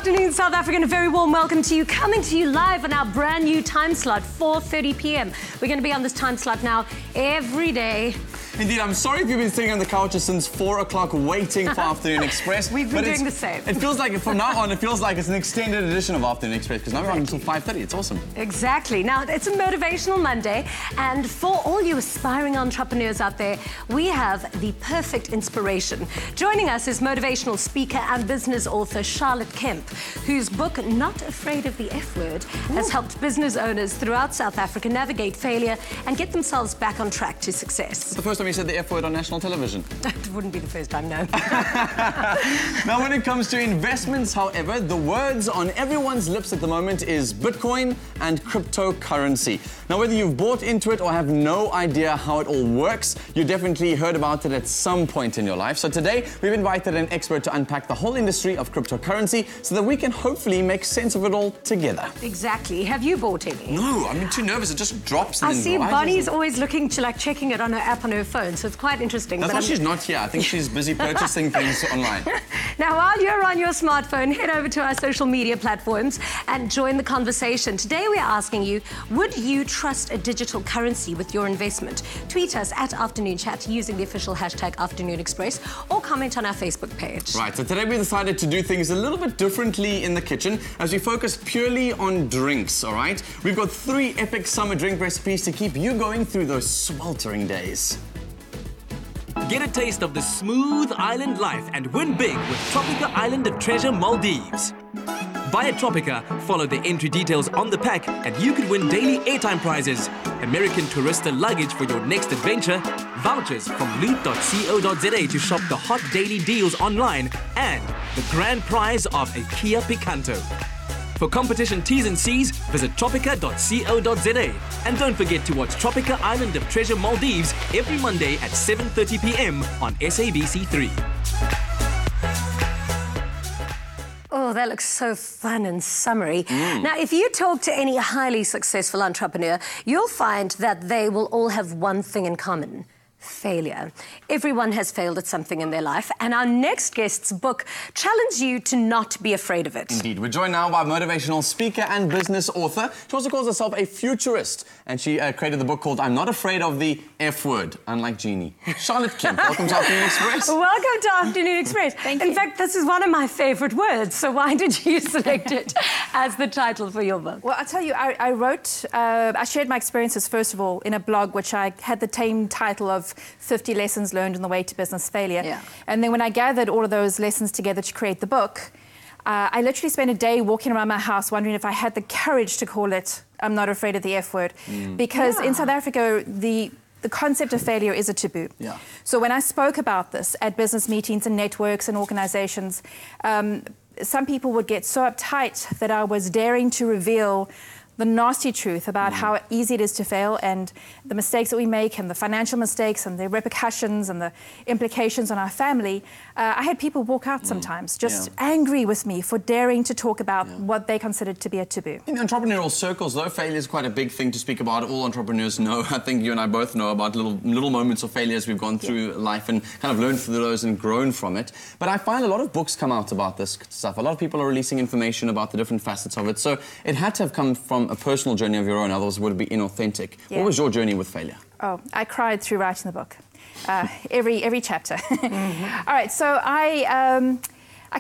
afternoon, South Africa, and a very warm welcome to you. Coming to you live on our brand new time slot, 4:30 p.m. We're going to be on this time slot now every day. Indeed, I'm sorry if you've been sitting on the couches since 4 o'clock waiting for Afternoon Express. We've been doing the same. It feels like, from now on, it feels like it's an extended edition of Afternoon Express, because now we're on until 5:30. It's awesome. Exactly. Now, it's a motivational Monday, and for all you aspiring entrepreneurs out there, we have the perfect inspiration. Joining us is motivational speaker and business author Charlotte Kemp, whose book, Not Afraid of the F Word, has helped business owners throughout South Africa navigate failure and get themselves back on track to success. It's the first time you said the F word on national television. It wouldn't be the first time, no. Now, when it comes to investments, however, the words on everyone's lips at the moment is Bitcoin and cryptocurrency. Now, whether you've bought into it or have no idea how it all works, you definitely heard about it at some point in your life. So today, we've invited an expert to unpack the whole industry of cryptocurrency so that we can hopefully make sense of it all together. Exactly. Have you bought any? No, I'm too nervous. It just drops. I see Bonnie's always looking to, checking it on her app on her phone, so it's quite interesting. That's why she's not here. I think she's busy purchasing things online. Now, while you're on your smartphone, head over to our social media platforms and join the conversation. Today, we're asking you, would you trust a digital currency with your investment? Tweet us at Afternoon Chat using the official hashtag Afternoon Express, or comment on our Facebook page. Right, so today we decided to do things a little bit differently in the kitchen as we focus purely on drinks, all right? We've got 3 epic summer drink recipes to keep you going through those sweltering days. Get a taste of the smooth island life and win big with Tropica Island of Treasure Maldives. Buy a Tropica, follow the entry details on the pack, and you could win daily airtime prizes, American Tourista luggage for your next adventure, vouchers from loot.co.za to shop the hot daily deals online, and the grand prize of a Kia Picanto. For competition T's and C's, visit tropica.co.za. And don't forget to watch Tropica Island of Treasure Maldives every Monday at 7:30 p.m. on SABC3. Oh, that looks so fun and summery. Now, if you talk to any highly successful entrepreneur, you'll find that they will all have one thing in common: failure. Everyone has failed at something in their life, and our next guest's book challenges you to not be afraid of it. Indeed. We're joined now by motivational speaker and business author. She also calls herself a futurist, and she created the book called I'm Not Afraid of the F Word, unlike Jeannie. Charlotte Kemp, welcome to Afternoon Express. Welcome to Afternoon Express. Thank you. In fact, this is one of my favorite words, so why did you select it as the title for your book? Well, I'll tell you, I shared my experiences, first of all, in a blog which I had the same title of 50 Lessons Learned on the Way to Business Failure. Yeah. And then when I gathered all of those lessons together to create the book, I literally spent a day walking around my house wondering if I had the courage to call it I'm Not Afraid of the F Word. Because in South Africa, the concept of failure is a taboo. Yeah. So when I spoke about this at business meetings and networks and organizations, some people would get so uptight that I was daring to reveal the nasty truth about how easy it is to fail, and the mistakes that we make, and the financial mistakes, and the repercussions and the implications on our family. I had people walk out sometimes just angry with me for daring to talk about what they considered to be a taboo. In entrepreneurial circles, though, failure is quite a big thing to speak about. All entrepreneurs know. I think you and I both know about little moments of failure as we've gone through life and kind of learned through those and grown from it. But I find a lot of books come out about this stuff. A lot of people are releasing information about the different facets of it. So it had to have come from a personal journey of your own, otherwise it would be inauthentic. What was your journey with failure? Oh, I cried through writing the book. Every chapter. All right, so I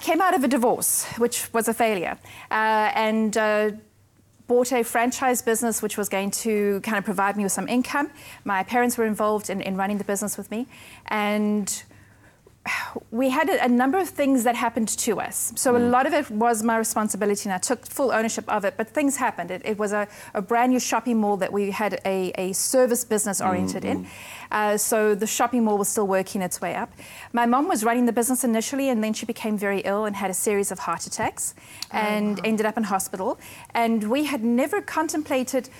came out of a divorce, which was a failure, and bought a franchise business which was going to kind of provide me with some income. My parents were involved in running the business with me, and we had a number of things that happened to us. So a lot of it was my responsibility, and I took full ownership of it, but things happened. It was a brand new shopping mall that we had a service business oriented in. So the shopping mall was still working its way up. My mom was running the business initially, and then she became very ill and had a series of heart attacks and ended up in hospital. And we had never contemplated,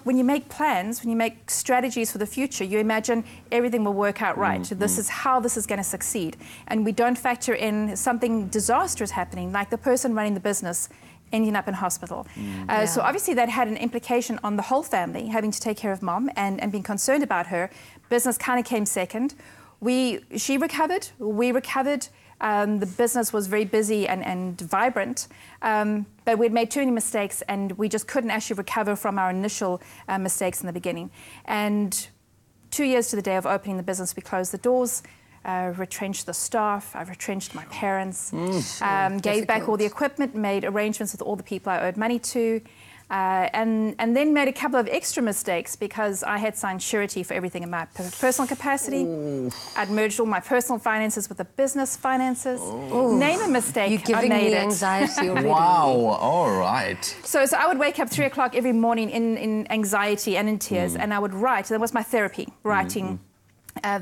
when you make plans, when you make strategies for the future, you imagine everything will work out right. This is how this is going to succeed. And we don't factor in something disastrous happening, like the person running the business ending up in hospital. So obviously that had an implication on the whole family, having to take care of mom and being concerned about her. Business kind of came second. She recovered, we recovered, The business was very busy and vibrant, but we'd made too many mistakes, and we just couldn't actually recover from our initial mistakes in the beginning. And 2 years to the day of opening the business, we closed the doors, retrenched the staff, I retrenched my parents, gave back all the equipment, made arrangements with all the people I owed money to, and then made a couple of extra mistakes because I had signed surety for everything in my personal capacity. Ooh. I'd merged all my personal finances with the business finances. Ooh. Name a mistake, You're giving me anxiety already. Wow, all right. So I would wake up 3 o'clock every morning in anxiety and in tears, and I would write. That was my therapy, writing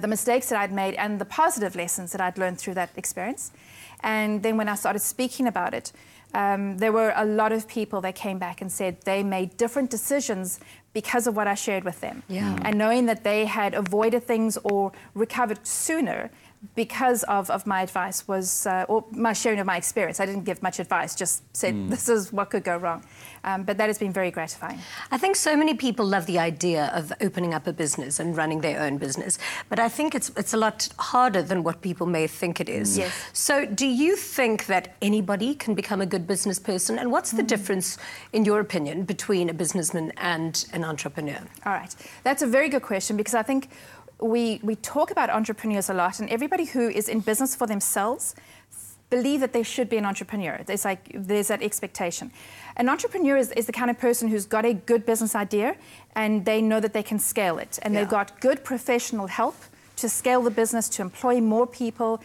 the mistakes that I'd made and the positive lessons that I'd learned through that experience. And then when I started speaking about it, there were a lot of people that came back and said they made different decisions because of what I shared with them. Yeah. And knowing that they had avoided things or recovered sooner because of my advice was, or my sharing of my experience. I didn't give much advice, just said this is what could go wrong. But that has been very gratifying. I think so many people love the idea of opening up a business and running their own business, but I think it's a lot harder than what people may think it is. Yes. So do you think that anybody can become a good business person? And what's the difference, in your opinion, between a businessman and an entrepreneur? All right. That's a very good question, because I think we talk about entrepreneurs a lot, and everybody who is in business for themselves believe that they should be an entrepreneur. There's that expectation. An entrepreneur is the kind of person who's got a good business idea and they know that they can scale it, and they've got good professional help to scale the business, to employ more people,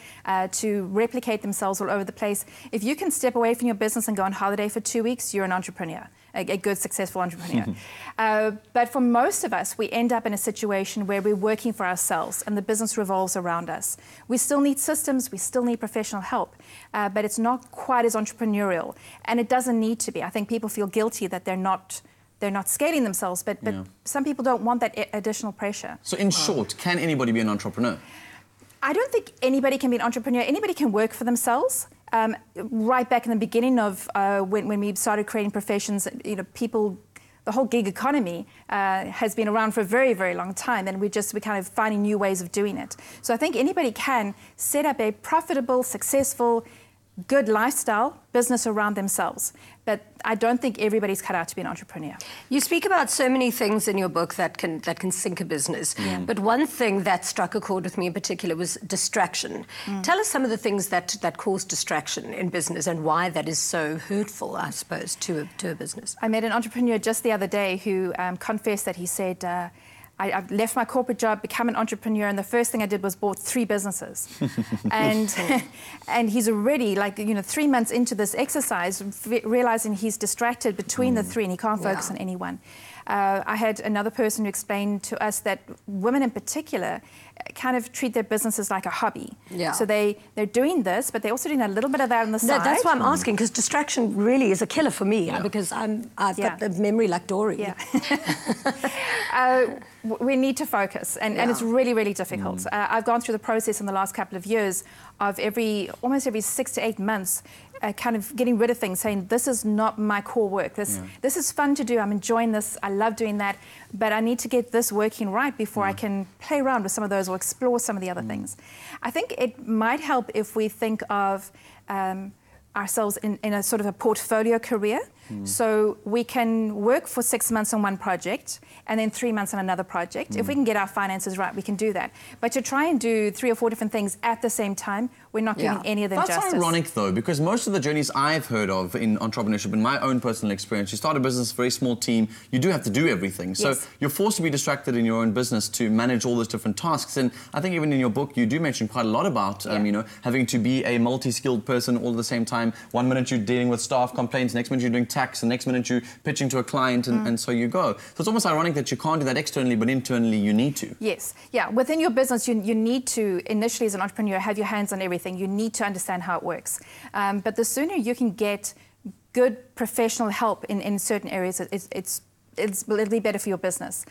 to replicate themselves all over the place. If you can step away from your business and go on holiday for 2 weeks, you're an entrepreneur, a good, successful entrepreneur. But for most of us, we end up in a situation where we're working for ourselves and the business revolves around us. We still need systems, we still need professional help, but it's not quite as entrepreneurial, and it doesn't need to be. I think people feel guilty that they're not scaling themselves, but some people don't want that additional pressure. So in short, can anybody be an entrepreneur? I don't think anybody can be an entrepreneur. Anybody can work for themselves. Right back in the beginning of when we started creating professions, the whole gig economy has been around for a very, very long time, and we're kind of finding new ways of doing it. So I think anybody can set up a profitable, successful, good lifestyle business around themselves. But I don't think everybody's cut out to be an entrepreneur. You speak about so many things in your book that can sink a business. But one thing that struck a chord with me in particular was distraction. Tell us some of the things that cause distraction in business and why that is so hurtful, I suppose, to a business. I met an entrepreneur just the other day who confessed that he said, I've left my corporate job, become an entrepreneur, and the first thing I did was bought 3 businesses. and he's already, 3 months into this exercise, realizing he's distracted between the 3 and he can't focus on any one. I had another person who explained to us that women in particular kind of treat their businesses like a hobby. So they're doing this, but they're also doing a little bit of that on the side. That's why I'm asking, because distraction really is a killer for me, because I've got the memory like Dory. We need to focus, and it's really, really difficult. I've gone through the process in the last couple of years of almost every 6 to 8 months, kind of getting rid of things, saying this is not my core work. This is fun to do. I'm enjoying this. I love doing that, but I need to get this working right before I can play around with some of those or explore some of the other things. I think it might help if we think of ourselves in a sort of a portfolio career. So we can work for 6 months on one project and then 3 months on another project. If we can get our finances right, we can do that. But to try and do 3 or 4 different things at the same time, we're not giving any of them justice. That's ironic, though, because most of the journeys I've heard of in entrepreneurship, in my own personal experience, you start a business, very small team, you do have to do everything. So you're forced to be distracted in your own business to manage all those different tasks. And I think even in your book, you do mention quite a lot about, having to be a multi-skilled person all at the same time. 1 minute you're dealing with staff complaints, next minute you're doing tax, and next minute you're pitching to a client, and so you go. So it's almost ironic that you can't do that externally, but internally you need to. Yes. Yeah. Within your business, you need to, initially as an entrepreneur, have your hands on everything. You need to understand how it works. But the sooner you can get good professional help in certain areas, it'll be better for your business.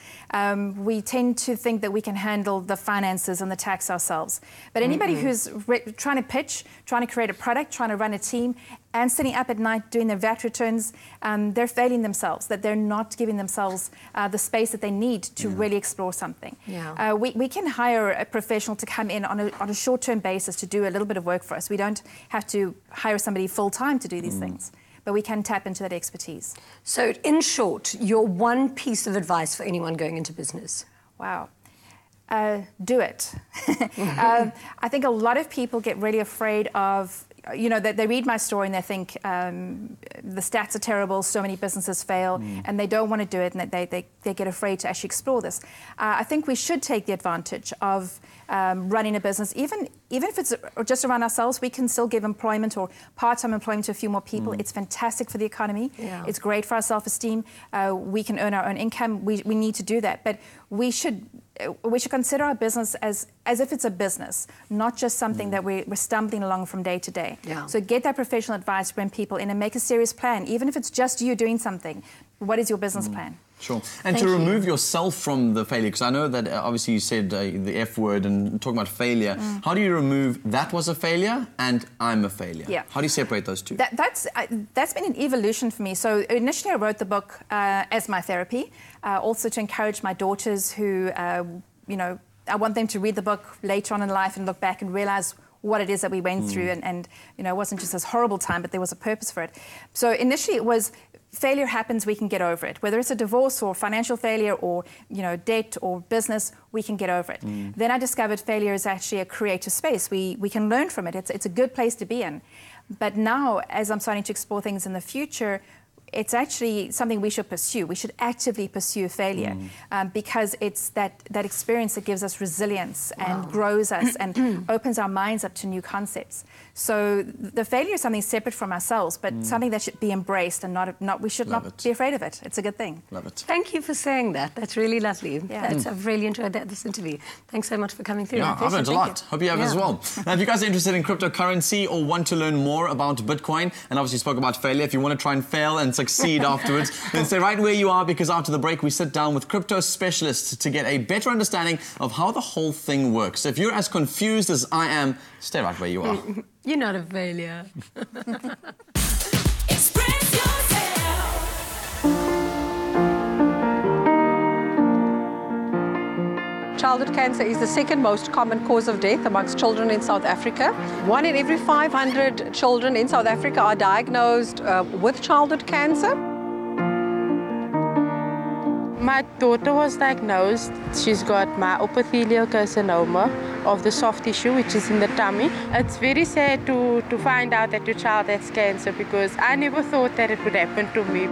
We tend to think that we can handle the finances and the tax ourselves. But anybody who's trying to pitch, trying to create a product, trying to run a team, and sitting up at night doing their VAT returns, they're failing themselves, that they're not giving themselves the space that they need to really explore something. Yeah. We can hire a professional to come in on a short-term basis to do a little bit of work for us. We don't have to hire somebody full-time to do these things, but we can tap into that expertise. So, in short, your one piece of advice for anyone going into business? Wow. Do it. I think a lot of people get really afraid of, you know, they read my story and they think the stats are terrible, so many businesses fail, and they don't want to do it, and they get afraid to actually explore this. I think we should take the advantage of running a business, even if it's just around ourselves. We can still give employment or part-time employment to a few more people. It's fantastic for the economy. Yeah. It's great for our self-esteem. We can earn our own income. We need to do that, but we should consider our business as if it's a business, not just something that we're stumbling along from day to day. Yeah. So get that professional advice, bring people in, and make a serious plan. Even if it's just you doing something, what is your business plan? Sure. And to remove yourself from the failure, because I know that obviously you said the F word and talking about failure. How do you remove that was a failure and I'm a failure? Yeah. How do you separate those two? That's been an evolution for me. So initially I wrote the book as my therapy, also to encourage my daughters who, you know, I want them to read the book later on in life and look back and realize what it is that we went through, and you know, it wasn't just this horrible time, but there was a purpose for it. So initially it was, failure happens, we can get over it. Whether it's a divorce or financial failure or, you know, debt or business, we can get over it. Then I discovered failure is actually a creative space. We can learn from it. It's a good place to be in. But now, as I'm starting to explore things in the future, it's actually something we should pursue. We should actively pursue failure because it's that experience that gives us resilience and grows us and opens our minds up to new concepts. So the failure is something separate from ourselves, but something that should be embraced and we should not be afraid of it. It's a good thing. Love it. Thank you for saying that. That's really lovely. Yeah. I've really enjoyed this interview. Thanks so much for coming through. Yeah, I've learned a lot. Hope you have as well. Now, if you guys are interested in cryptocurrency or want to learn more about Bitcoin, and obviously spoke about failure, if you want to try and fail and succeed afterwards, then stay right where you are, because after the break we sit down with crypto specialists to get a better understanding of how the whole thing works. So if you're as confused as I am, stay right where you are. You're not a failure. Express yourself. Childhood cancer is the second most common cause of death amongst children in South Africa. 1 in every 500 children in South Africa are diagnosed with childhood cancer. My daughter was diagnosed. She's got myopithelial carcinoma of the soft tissue, which is in the tummy. It's very sad to find out that your child has cancer, because I never thought that it would happen to me.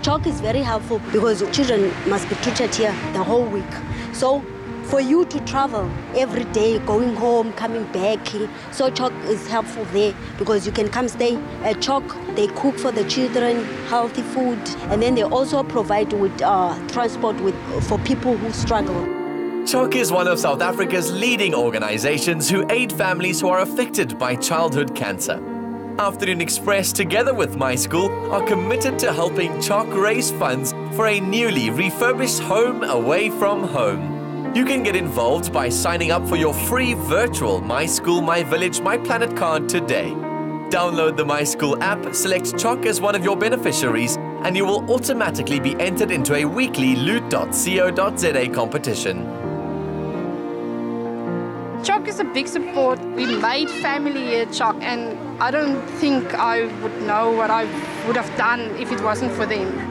Choc is very helpful because children must be treated here the whole week. So for you to travel every day, going home, coming back, so Choc is helpful there because you can come stay at Choc. They cook for the children, healthy food, and then they also provide with transport for people who struggle. Choc is one of South Africa's leading organizations who aid families who are affected by childhood cancer. Afternoon Express, together with My School, are committed to helping Choc raise funds for a newly refurbished home away from home. You can get involved by signing up for your free virtual My School, My Village, My Planet card today. Download the My School app, select Choc as one of your beneficiaries, and you will automatically be entered into a weekly loot.co.za competition. Choc is a big support. We made family here at Choc, and I don't think I would know what I would have done if it wasn't for them.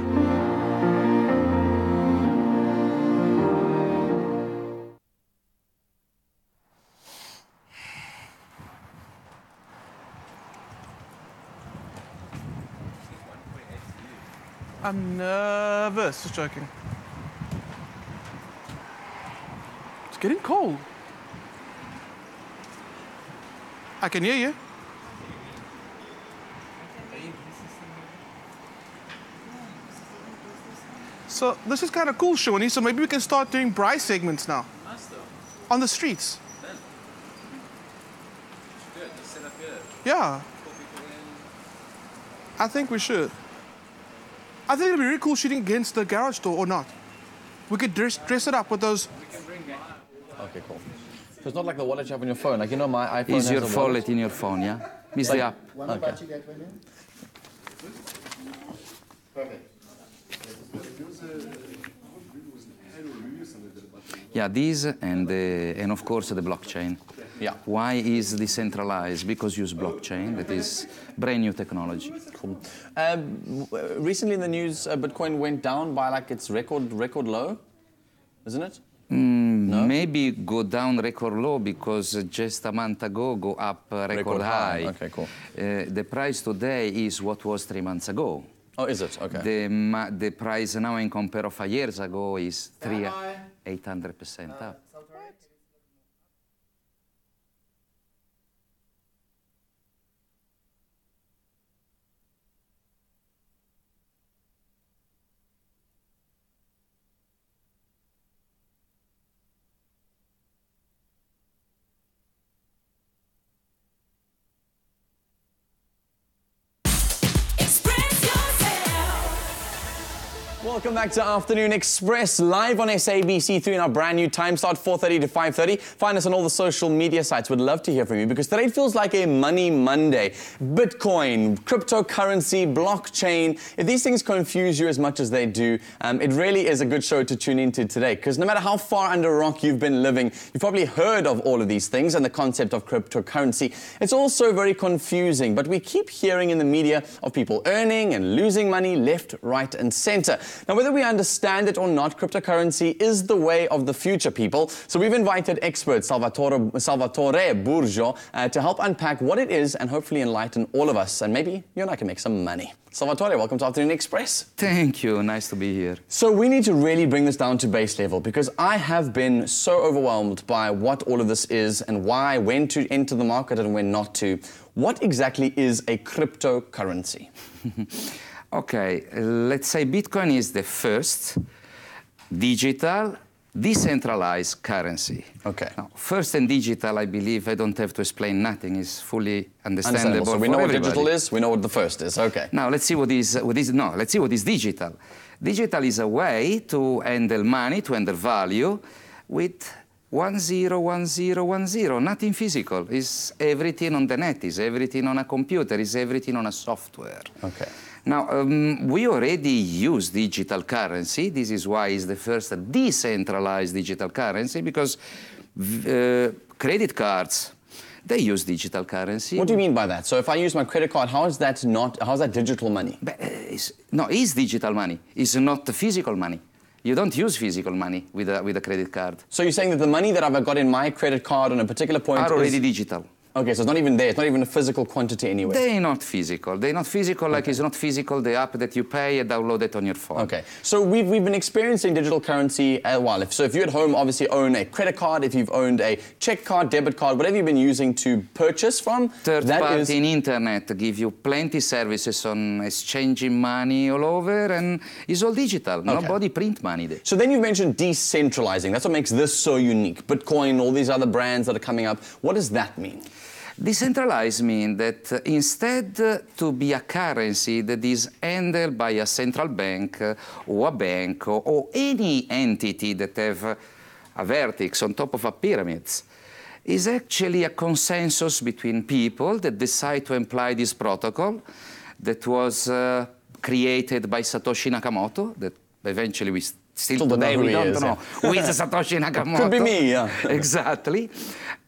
I'm nervous. Just joking. It's getting cold. I can hear you. So this is kind of cool, Shawnee. So maybe we can start doing braai segments now. On the streets. Good. Just set up here. Yeah. I think we should. I think it'd be really cool shooting against the garage door, or not. We could dress it up with those. Okay, cool. So it's not like the wallet you have on your phone. Like, you know, my iPhone Is has your a wallet. wallet in your phone, yeah? Is the app. Okay. Yeah, these and of course the blockchain. Yeah. Why is decentralized? Because use blockchain. That is brand new technology. Cool. Recently in the news, Bitcoin went down by like its record low, isn't it? No? Maybe go down record low because just a month ago go up record high. Okay, cool. The price today is what was 3 months ago. Oh, is it? Okay. The price now in compare of 5 years ago is 800% up. Welcome back to Afternoon Express, live on SABC3 in our brand new time slot, 4:30 to 5:30. Find us on all the social media sites. We'd love to hear from you because today it feels like a Money Monday. Bitcoin, cryptocurrency, blockchain. If these things confuse you as much as they do, it really is a good show to tune into today because no matter how far under a rock you've been living, you've probably heard of all of these things and the concept of cryptocurrency. It's also very confusing, but we keep hearing in the media of people earning and losing money left, right, and center. Now, whether we understand it or not, cryptocurrency is the way of the future, people. So we've invited expert Salvatore Burgio to help unpack what it is and hopefully enlighten all of us. And maybe you and I can make some money. Salvatore, welcome to Afternoon Express. Thank you. Nice to be here. So we need to really bring this down to base level because I have been so overwhelmed by what all of this is and why, when to enter the market and when not to. What exactly is a cryptocurrency? Okay, let's say Bitcoin is the first digital, decentralized currency. Okay. Now, first and digital, I believe I don't have to explain nothing. It's fully understandable. So we know for what everybody. digital is, we know what the first is. Okay. Now, let's see let's see what is digital. Digital is a way to handle money, to handle value with 101010, nothing physical. It's everything on the net, it's everything on a computer, it's everything on a software. Okay. Now, we already use digital currency. This is why it's the first decentralized digital currency, because credit cards, they use digital currency. What do you mean by that? So if I use my credit card, how's that digital money? It's digital money. It's not physical money. You don't use physical money with a credit card. So you're saying that the money that I've got in my credit card on a particular point are already digital. Okay, so it's not even there. It's not even a physical quantity anyway. They're not physical. They're not physical like it's not physical the app that you pay and download it on your phone. Okay, so we've been experiencing digital currency a while. So if you at home obviously own a credit card, if you've owned a check card, debit card, whatever you've been using to purchase from, third party in internet give you plenty services on exchanging money all over, and it's all digital. Okay. Nobody print money there. So then you mentioned decentralizing. That's what makes this so unique. Bitcoin, all these other brands that are coming up. What does that mean? Decentralized means that instead to be a currency that is handled by a central bank or a bank or any entity that have a vertex on top of a pyramid, is actually a consensus between people that decide to apply this protocol that was created by Satoshi Nakamoto, that eventually we still today we don't know who is Satoshi Nakamoto. Could be me, yeah. Exactly.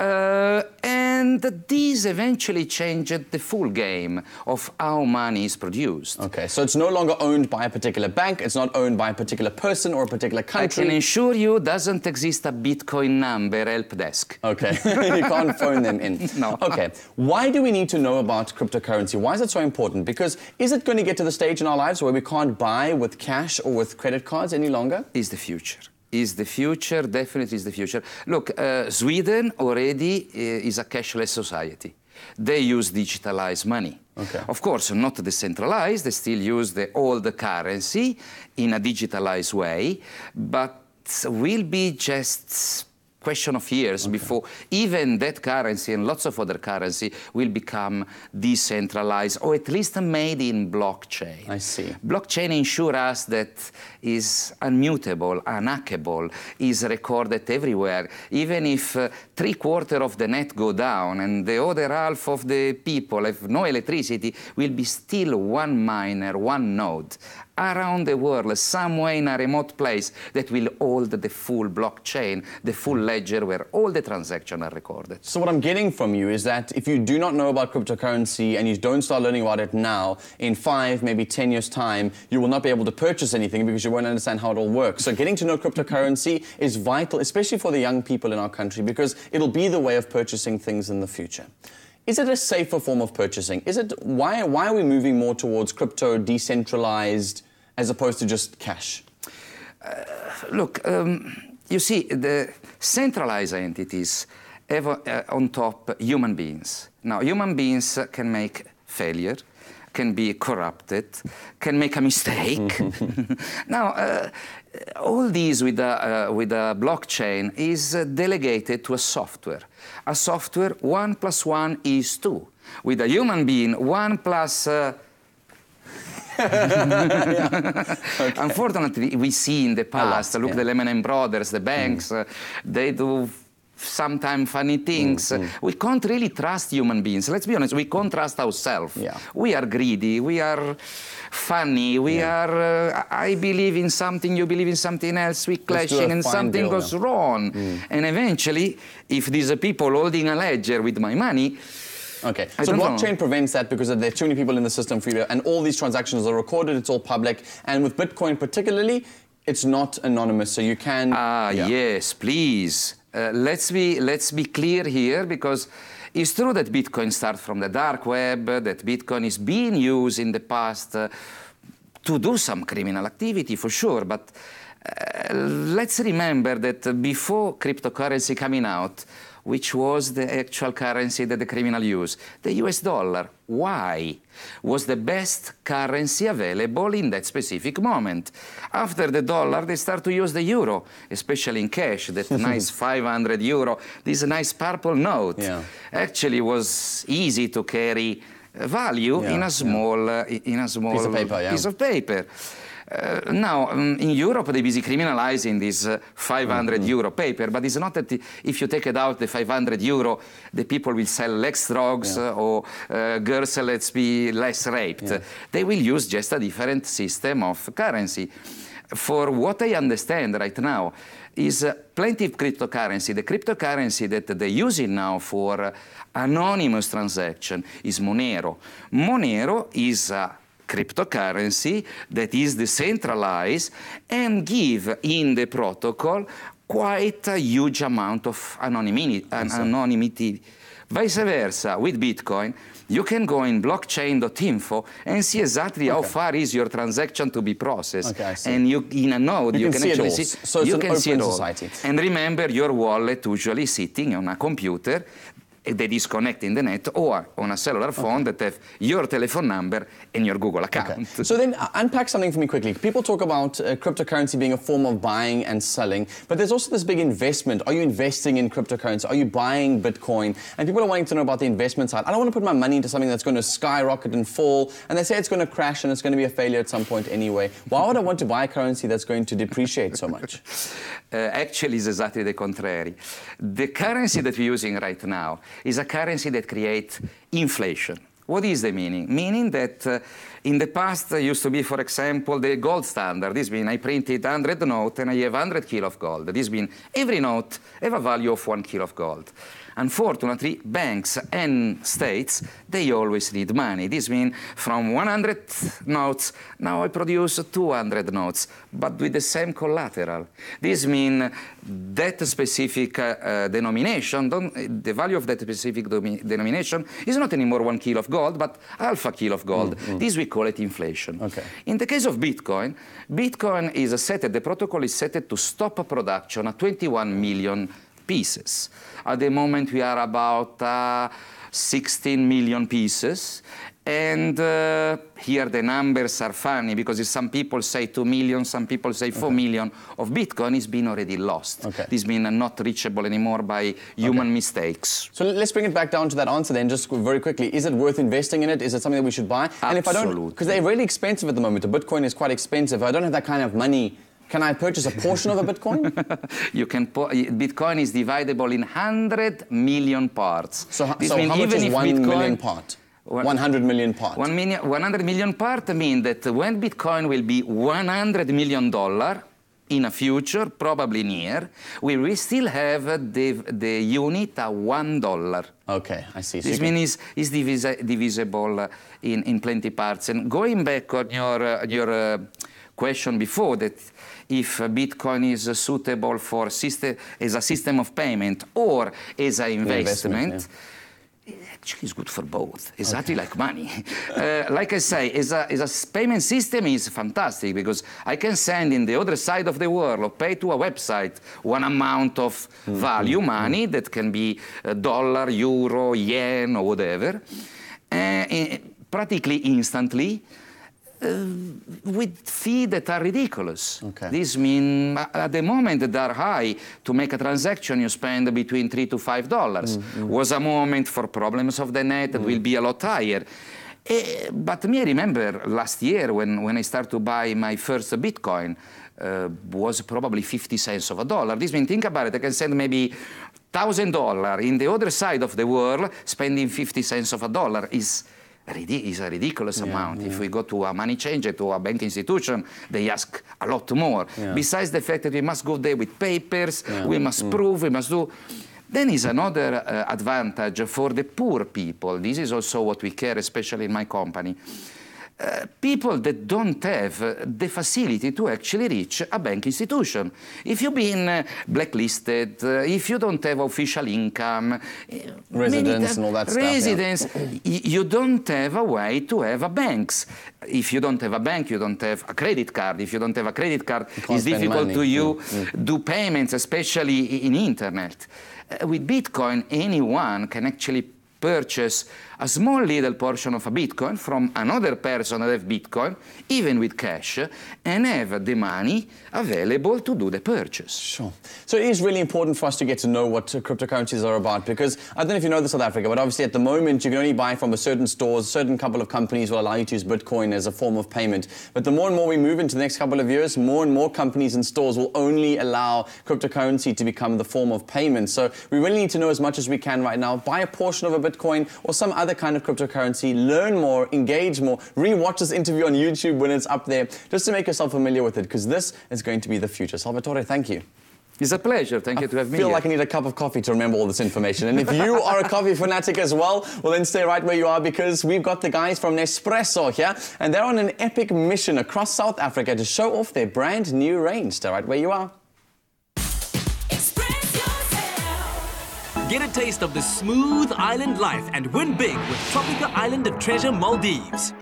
And these eventually changed the full game of how money is produced. Okay, so it's no longer owned by a particular bank, it's not owned by a particular person or a particular country. I can assure you doesn't exist a Bitcoin number help desk. Okay, you can't phone them in. No. Okay, why do we need to know about cryptocurrency? Why is it so important? Because is it going to get to the stage in our lives where we can't buy with cash or with credit cards any longer? Is the future. Is the future, definitely is the future. Look, Sweden already is a cashless society. They use digitalized money. Okay. Of course, not decentralized, they still use the old currency in a digitalized way, but will be just question of years before even that currency and lots of other currency will become decentralized, or at least made in blockchain. I see. Blockchain ensures us that is unmutable, unhackable, is recorded everywhere. Even if 3/4 of the net go down and the other half of the people have no electricity, will be still one miner, one node around the world, somewhere in a remote place, that will hold the full blockchain, the full ledger where all the transactions are recorded. So what I'm getting from you is that if you do not know about cryptocurrency and you don't start learning about it now, in 5, maybe 10 years' time, you will not be able to purchase anything because you won't understand how it all works. So getting to know cryptocurrency is vital, especially for the young people in our country, because it'll be the way of purchasing things in the future. Is it a safer form of purchasing? Is it, why are we moving more towards crypto, decentralized, as opposed to just cash? Look, you see, the centralized entities have on top human beings. Now, human beings can make failure, can be corrupted, can make a mistake. Now, all these with a blockchain is delegated to a software. A software, 1 + 1 is 2. With a human being, 1 plus... Unfortunately, we see in the past, look, the Lehman Brothers, the banks, they do sometimes funny things. We can't really trust human beings. Let's be honest, we can't trust ourselves. We are greedy, we are funny, we are, I believe in something, you believe in something else, we clashing and something goes wrong. And eventually, if these are people holding a ledger with my money, okay, so blockchain prevents that because there are too many people in the system for you to, and all these transactions are recorded, it's all public, and with Bitcoin particularly, it's not anonymous, so you can... yes, please. Let's be clear here, because it's true that Bitcoin starts from the dark web, that Bitcoin is being used in the past to do some criminal activity, for sure, but let's remember that before cryptocurrency coming out, which was the actual currency that the criminal used? The US dollar. Why? Was the best currency available in that specific moment. After the dollar, they start to use the euro, especially in cash, that nice 500 euro, this nice purple note. Actually was easy to carry value in a small, piece of paper. Now, in Europe, they're busy criminalizing this 500 euro paper, but it's not that if you take it out, the 500 euro, the people will sell less drugs or girls, let's be less raped. They will use just a different system of currency. For what I understand right now is plenty of cryptocurrency. The cryptocurrency that they're using now for anonymous transaction is Monero. Monero is a cryptocurrency that is decentralized and give in the protocol quite a huge amount of anonymity. Vice versa, with Bitcoin, you can go in blockchain.info and see exactly how far is your transaction to be processed. And you, in a node, you can actually see. So it's an open society. And remember, your wallet usually sitting on a computer that is connected in the net or on a cellular phone that have your telephone number and your Google account. So then unpack something for me quickly. People talk about cryptocurrency being a form of buying and selling, but there's also this big investment. Are you investing in cryptocurrency? Are you buying Bitcoin? And people are wanting to know about the investment side. I don't want to put my money into something that's going to skyrocket and fall, and they say it's going to crash and it's going to be a failure at some point anyway. Why would I want to buy a currency that's going to depreciate so much? Actually, it's exactly the contrary. The currency that we're using right now is a currency that creates inflation. What is the meaning? Meaning that in the past used to be, for example, the gold standard. This means I printed 100 notes and I have 100 kilo of gold. This means every note have a value of 1 kilo of gold. Unfortunately, banks and states, they always need money. This means from 100 notes, now I produce 200 notes, but with the same collateral. This means that specific denomination, the value of that specific denomination is not anymore 1 kilo of gold, but half a kilo of gold. This we call it inflation. In the case of Bitcoin, Bitcoin is set, the protocol is set to stop production at 21 million pieces. At the moment, we are about 16 million pieces. And here the numbers are funny because some people say 2 million, some people say 4 million of Bitcoin is been already lost. This means not reachable anymore by human mistakes. So let's bring it back down to that answer then, just very quickly. Is it worth investing in it? Is it something that we should buy? And if I don't, because they're really expensive at the moment. The Bitcoin is quite expensive. If I don't have that kind of money, can I purchase a portion of a Bitcoin? You can. Bitcoin is divisible in 100 million parts. So how much is 1 million part? 100 million part. 100 million part means that when Bitcoin will be $100 million in a future, probably near, we will still have the unit at $1. Okay, I see. So this means is divisible in plenty parts. And going back on your question before, that if Bitcoin is suitable for as a system of payment or as an investment, actually it's good for both, exactly like money. Like I say, as a payment system is fantastic because I can send in the other side of the world or pay to a website one amount of value, money, that can be dollar, euro, yen, or whatever, practically instantly, with fees that are ridiculous. This means at the moment they are high. To make a transaction you spend between $3 to $5. Was a moment for problems of the net that will be a lot higher. But me, I remember last year when I started to buy my first Bitcoin, was probably 50 cents of a dollar. This means, think about it, I can send maybe $1,000 in the other side of the world, spending 50 cents of a dollar is a ridiculous amount. If we go to a money changer, to a bank institution, they ask a lot more. Besides the fact that we must go there with papers, we must prove, we must do. Then is another advantage for the poor people. This is also what we care, especially in my company. People that don't have the facility to actually reach a bank institution. If you've been blacklisted, if you don't have official income, residence and all that stuff, you don't have a way to have a banks. If you don't have a bank, you don't have a credit card. If you don't have a credit card, it's difficult to you do payments, especially in internet. With Bitcoin, anyone can actually purchase a small little portion of a Bitcoin from another person that have Bitcoin, even with cash, and have the money available to do the purchase. Sure. So it is really important for us to get to know what cryptocurrencies are about, because I don't know if you know this, South Africa, but obviously at the moment you can only buy from a certain stores. A certain couple of companies will allow you to use Bitcoin as a form of payment. But the more and more we move into the next couple of years, more and more companies and stores will only allow cryptocurrency to become the form of payment. So we really need to know as much as we can right now. Buy a portion of a Bitcoin or some other kind of cryptocurrency, learn more, engage more, re-watch this interview on YouTube when it's up there, just to make yourself familiar with it, because this is going to be the future. Salvatore, thank you. It's a pleasure. Thank you to have me. I feel like I need a cup of coffee to remember all this information. And if you are a coffee fanatic as well, then stay right where you are, because we've got the guys from Nespresso here, and they're on an epic mission across South Africa to show off their brand new range. Stay right where you are. Get a taste of the smooth island life and win big with Tropica Island of Treasure Maldives.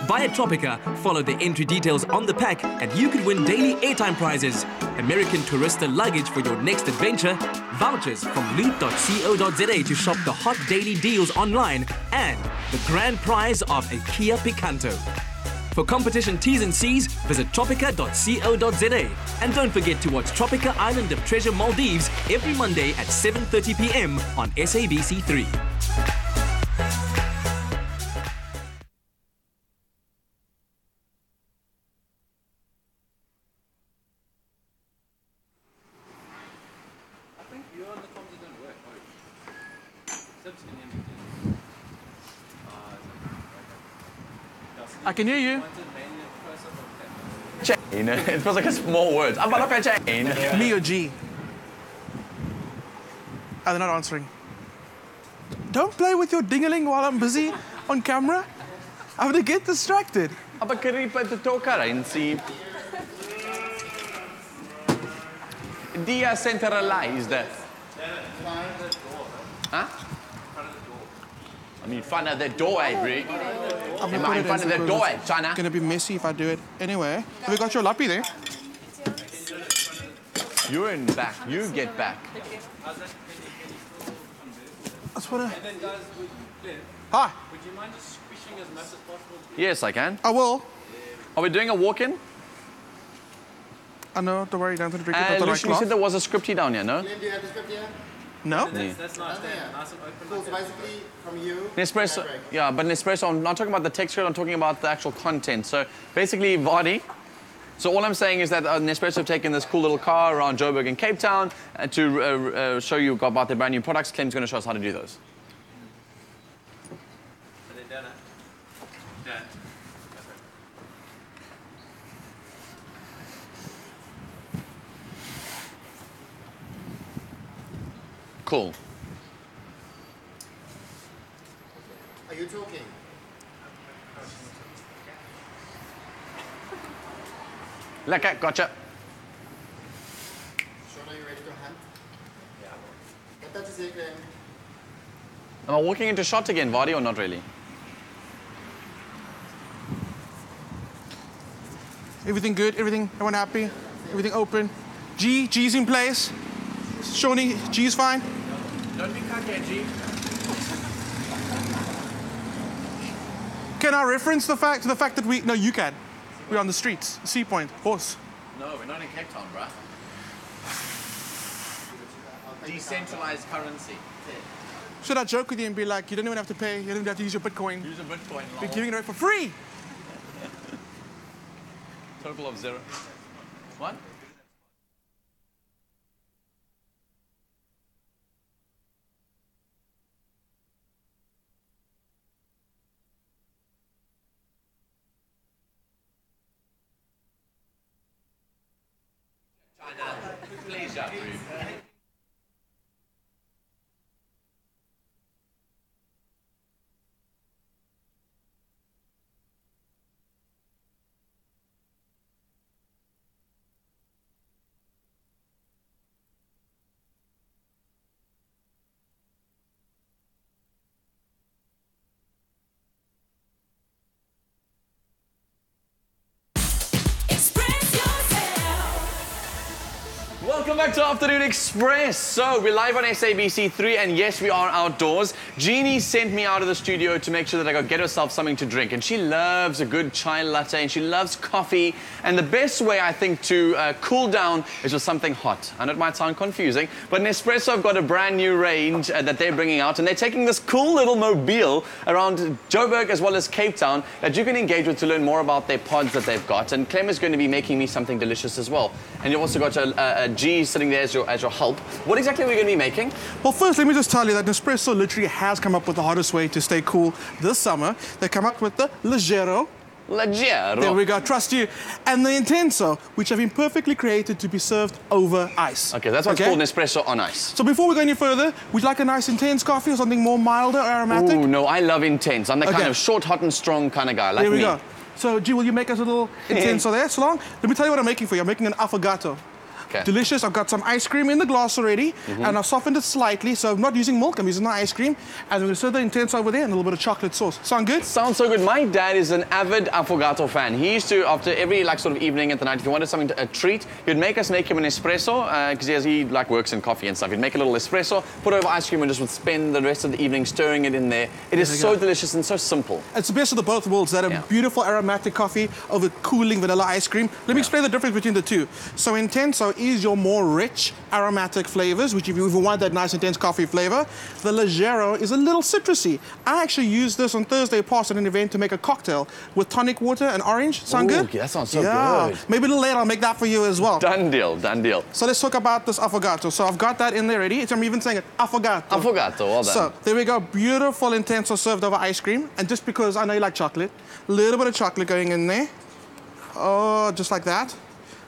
Buy a Tropica, follow the entry details on the pack, and you could win daily airtime prizes, American Tourista luggage for your next adventure, vouchers from loot.co.za to shop the hot daily deals online, and the grand prize of a Kia Picanto. For competition T's and C's, visit tropica.co.za. And don't forget to watch Tropica Island of Treasure Maldives every Monday at 7:30 p.m. on SABC3. I can hear you. Chain. It feels like a small word. I'm not a chain. Me or G? Oh, they're not answering. Don't play with your ding-a-ling while I'm busy on camera. I'm gonna get distracted. Cryptocurrency. Decentralized. Huh? I mean, in front of the door, Avery. I'm Am I in front of the door, China? It's gonna be messy if I do it. Anyway, have you got your lappy there? You're in back. You get back. That's what Hi. Would you mind just squishing as much as possible? Yes, I can. I will. Are we doing a walk-in? I know, don't worry, don't drink it. Lucian, you said there was a script here down here, no? Do you have the script here? No? That's nice. Nice and open. Cool, so basically from you. Nespresso, yeah, but Nespresso, I'm not talking about the text script, I'm talking about the actual content. So basically, Vardy. So all I'm saying is that Nespresso have taken this cool little car around Joburg and Cape Town to show you about their brand new products. Clem's going to show us how to do those. Cool. Are you talking? Lekker, gotcha. Sean, are you ready to hunt? Yeah. What that is it, Clem? Am I walking into shot again, Vardy, or not really? Everything good? Everyone happy? Everything open? G's in place? Shawnee, G's fine? Don't be cocky, G. Can I reference the fact that we... No, you can. We're on the streets. Sea Point, horse. No, we're not in Cape Town, bruh. Decentralized currency. Should I joke with you and be like, you don't even have to pay, you don't even have to use your Bitcoin. Use a Bitcoin. We're giving it away for free. Total of 0. What? Please, Welcome back to Afternoon Express. So we're live on SABC3 and yes, we are outdoors. Jeannie sent me out of the studio to make sure that I go get herself something to drink, and she loves a good chai latte and she loves coffee, and the best way I think to cool down is with something hot. I know it might sound confusing, but Nespresso have got a brand new range that they're bringing out, and they're taking this cool little mobile around Joburg as well as Cape Town that you can engage with to learn more about their pods that they've got, and Clem is going to be making me something delicious as well. And you've also got a G sitting there as your help. What exactly are we going to be making? Well, first, let me just tell you that Nespresso literally has come up with the hottest way to stay cool this summer. They come up with the Leggero. Leggero. There we go, trust you. And the Intenso, which have been perfectly created to be served over ice. Okay, that's what's called Nespresso on ice. So before we go any further, would you like a nice intense coffee or something more milder or aromatic? Oh, no, I love intense. I'm the kind of short, hot and strong kind of guy, like me. me. There we go. So, G, will you make us a little Intenso there, so long? Let me tell you what I'm making for you. I'm making an affogato. Okay. Delicious. I've got some ice cream in the glass already, and I've softened it slightly, so I'm not using milk, I'm using the ice cream, and I'm going to serve the Intenso over there and a little bit of chocolate sauce. Sound good? Sounds so good. My dad is an avid affogato fan. He used to, after every sort of evening at the night, if he wanted something a treat, he'd make him an espresso, because he works in coffee and stuff. He'd make a little espresso, put over ice cream, and just would spend the rest of the evening stirring it in there. It is so delicious and so simple. It's the best of the both worlds. That a beautiful aromatic coffee over cooling vanilla ice cream. Let me explain the difference between the two. So Intenso is your more rich aromatic flavors, which if you want that nice intense coffee flavor. The Leggero is a little citrusy. I actually used this on Thursday past at an event to make a cocktail with tonic water and orange. Sound good? Okay, that sounds so good. Maybe a little later I'll make that for you as well. Done deal, done deal. So let's talk about this affogato. So I've got that in there ready. I'm even saying it, affogato. Affogato, well done. So there we go, beautiful Intenso served over ice cream. And just because I know you like chocolate, a little bit of chocolate going in there. Oh, just like that.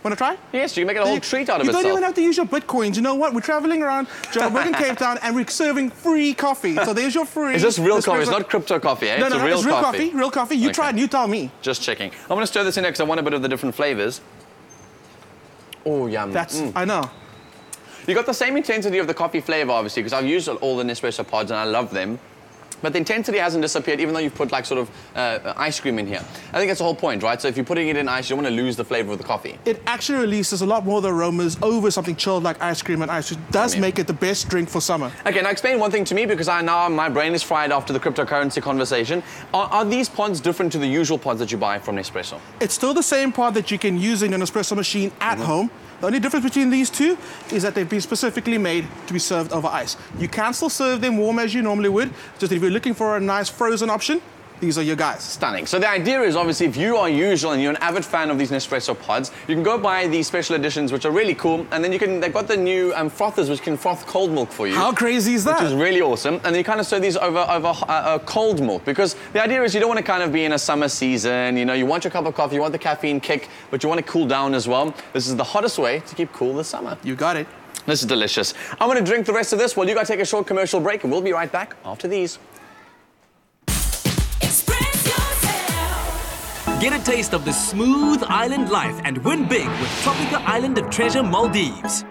Want to try? Yes, you can make it a whole treat out of itself. You don't even have to use your Bitcoins. You know what? We're traveling around Joburg and Cape Town and we're serving free coffee. So there's your free... Is this real coffee? It's not crypto coffee, eh? No, it's it's real coffee. Real coffee. You try it and you tell me. Just checking. I'm going to stir this in there because I want a bit of the different flavors. Oh, yum. I know. You got the same intensity of the coffee flavor, obviously, because I've used all the Nespresso pods and I love them. but the intensity hasn't disappeared, even though you've put like sort of ice cream in here. I think that's the whole point, right? So if you're putting it in ice, you don't want to lose the flavor of the coffee. It actually releases a lot more of the aromas over something chilled like ice cream and ice, which does make it the best drink for summer. Okay, now explain one thing to me, because my brain is fried after the cryptocurrency conversation. Are these pods different to the usual pods that you buy from Nespresso? It's still the same pod that you can use in an espresso machine at home. The only difference between these two is that they've been specifically made to be served over ice. You can still serve them warm as you normally would, just if you're looking for a nice frozen option, these are your guys. Stunning. So the idea is, obviously, if you are usual and you're an avid fan of these Nespresso pods, you can go buy these special editions, which are really cool. And then they've got the new frothers, which can froth cold milk for you. How crazy is that? Which is really awesome. And you kind of serve these over cold milk, because the idea is you don't want to kind of be in a summer season. You know, you want your cup of coffee, you want the caffeine kick, but you want to cool down as well. This is the hottest way to keep cool this summer. You got it. This is delicious. I'm going to drink the rest of this while you guys take a short commercial break, and we'll be right back after these. Get a taste of the smooth island life and win big with Tropica Island of Treasure Maldives.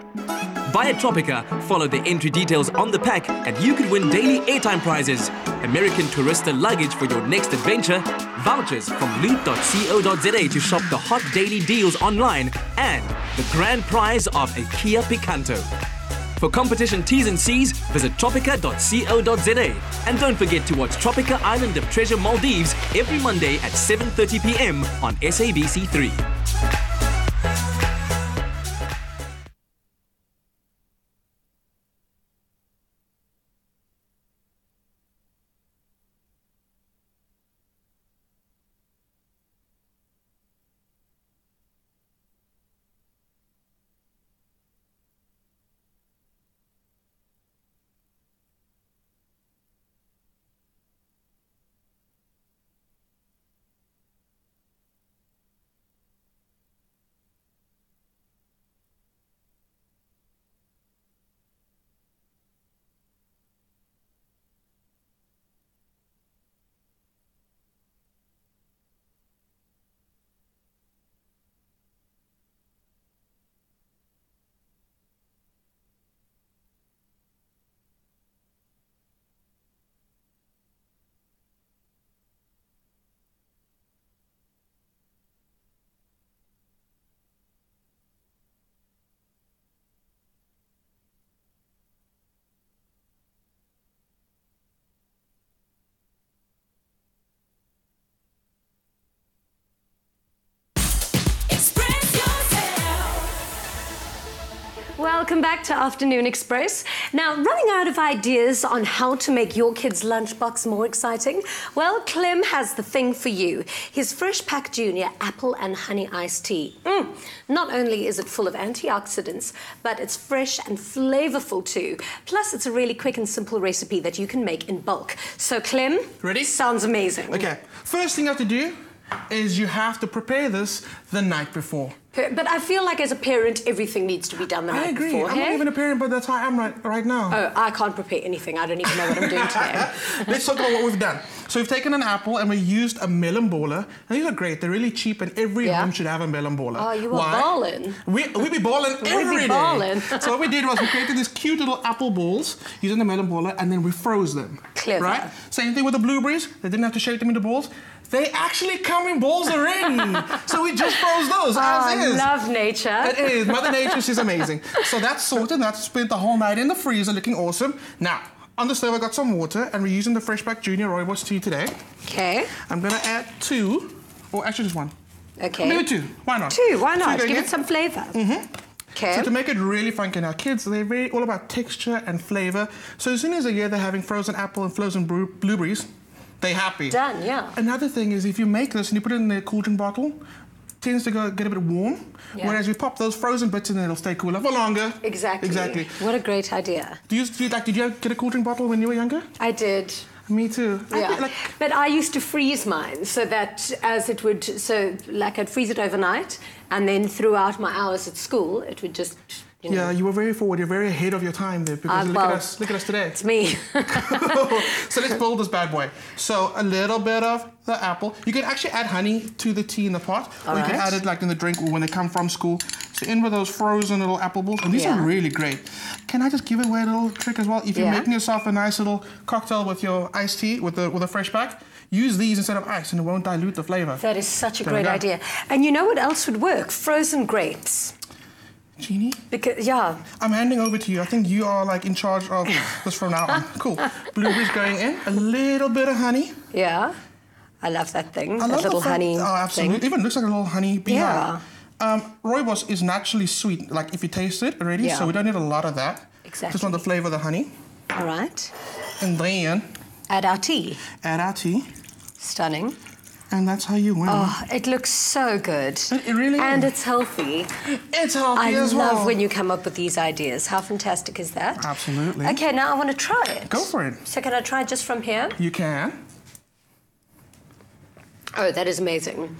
Buy a Tropica, follow the entry details on the pack, and you could win daily airtime prizes, American Tourista luggage for your next adventure, vouchers from loot.co.za to shop the hot daily deals online, and the grand prize of a Kia Picanto. For competition T's and C's, visit tropica.co.za. And don't forget to watch Tropica Island of Treasure Maldives every Monday at 7:30 p.m. on SABC3. Welcome back to Afternoon Express. Now, running out of ideas on how to make your kid's lunchbox more exciting? Well, Clem has the thing for you. His Fresh Pack Junior apple and honey iced tea. Not only is it full of antioxidants, but it's fresh and flavorful too. Plus, it's a really quick and simple recipe that you can make in bulk. So, Clem, ready? Sounds amazing. Okay, first thing you have to do is you have to prepare this the night before. But I feel like as a parent, everything needs to be done the night before. I'm not even a parent, but that's how I am right now. Oh, I can't prepare anything. I don't even know what I'm doing today. Let's talk about what we've done. So we've taken an apple and we used a melon baller. And these are great. They're really cheap and every home should have a melon baller. Oh, you were balling. We be balling every day. So what we did was we created these cute little apple balls using the melon baller, and then we froze them. Clever. Right? Same thing with the blueberries. They didn't have to shape them into balls. They actually come in balls already. So we just froze those as is. I love nature. It is. Mother Nature, she's amazing. So that's sorted. That's spent the whole night in the freezer looking awesome. Now, on the stove, I got some water, and we're using the Fresh Pack Junior Rooibos tea today. Okay. I'm going to add 2, or actually just 1. Okay. Maybe 2. Why not? 2, why not? Give it some flavour. Okay. So to make it really funky, now kids, they're all about texture and flavour. So as soon as they hear they're having frozen apple and frozen blueberries, they're happy. Done, yeah. Another thing is if you make this and you put it in a cool drink bottle, it tends to get a bit warm. Yeah. Whereas we pop those frozen bits in, it'll stay cooler for longer. Exactly. What a great idea. Did you get a cool drink bottle when you were younger? I did. Me too. Yeah. But I used to freeze mine so that I'd freeze it overnight, and then throughout my hours at school, it would just You know? Yeah, you were very forward. You're very ahead of your time there. Because look at us. Look at us today. It's me. So let's build this bad boy. So a little bit of the apple. You can actually add honey to the tea in the pot, or you can add it like in the drink or when they come from school. So in with those frozen little apple balls, and these are really great. Can I just give away a little trick as well? If you're making yourself a nice little cocktail with your iced tea with a fresh pack, use these instead of ice, and it won't dilute the flavor. That is such a great idea. And you know what else would work? Frozen grapes. Jeannie? Because, I'm handing over to you. I think you are like in charge of this from now on. Cool. Blueberries going in. A little bit of honey. Yeah. I love that thing. I love little honey. Oh, absolutely. Thing. Even looks like a little honey bee. Yeah. Rooibos is naturally sweet, like if you taste it already, so we don't need a lot of that. Exactly. Just want the flavor of the honey. All right. And then add our tea. Add our tea. Stunning. And that's how you win. Oh, it looks so good. It really is. And it's healthy. It's healthy as well. I love when you come up with these ideas. How fantastic is that? Absolutely. Okay, now I want to try it. Go for it. So can I try just from here? You can. Oh, that is amazing.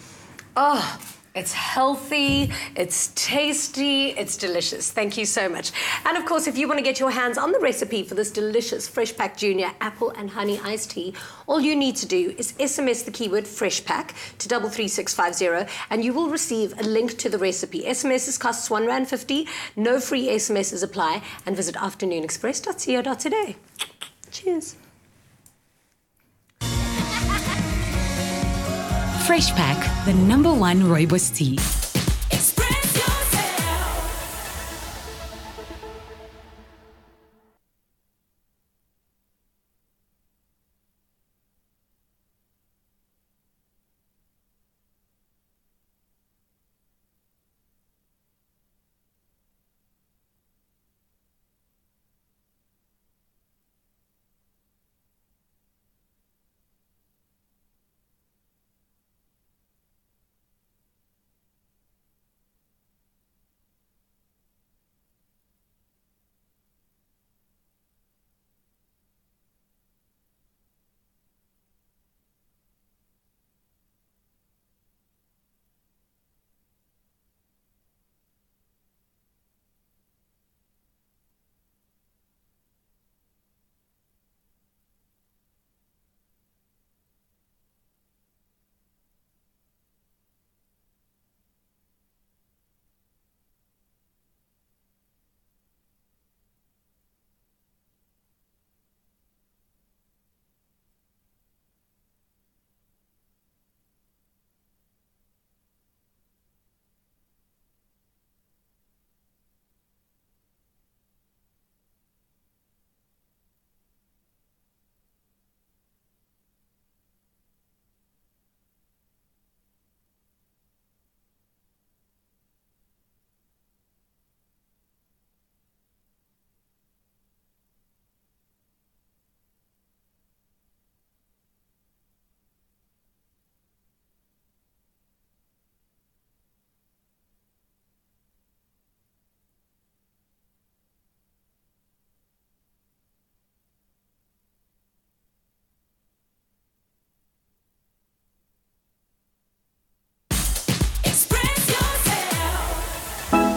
Oh, it's healthy, it's tasty, it's delicious. Thank you so much. And of course, if you want to get your hands on the recipe for this delicious Fresh Pack Junior apple and honey iced tea, all you need to do is SMS the keyword Fresh Pack to 33650 and you will receive a link to the recipe. SMSs costs R1.50, no free SMSs apply, and visit afternoonexpress.co.za. Cheers. Fresh Pack, the #1 rooibos tea. Express yourself.